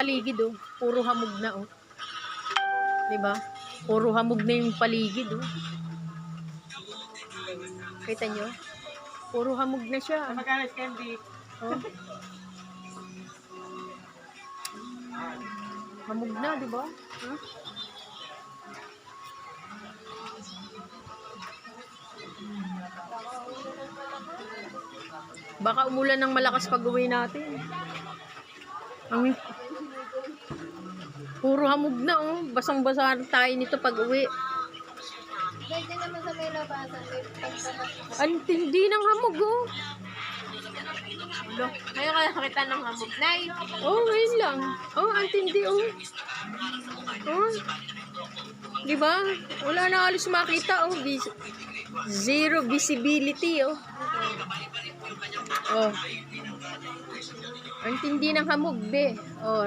Paligid oh, puro hamog na oh. 'Di ba? Puro hamog na yung paligid oh. Kita nyo? Puro hamog na siya. Magkano candy? Oh. Hamog na, 'di ba? Huh? Baka umulan ng malakas pag-uwi natin. Ang puro hamog na oh. Basang-basa tayo nito pag-uwi. Pwede naman sa may labasan. Ang tindi ng hamog oh. Ngayon kaya nakita ng hamog. Nay! Oh, ngayon lang. Oh, ang tindi oh. Oh. Di ba? Wala na halos makita oh. Zero visibility oh. Oh. Ang tindi ng hamog be. Oh,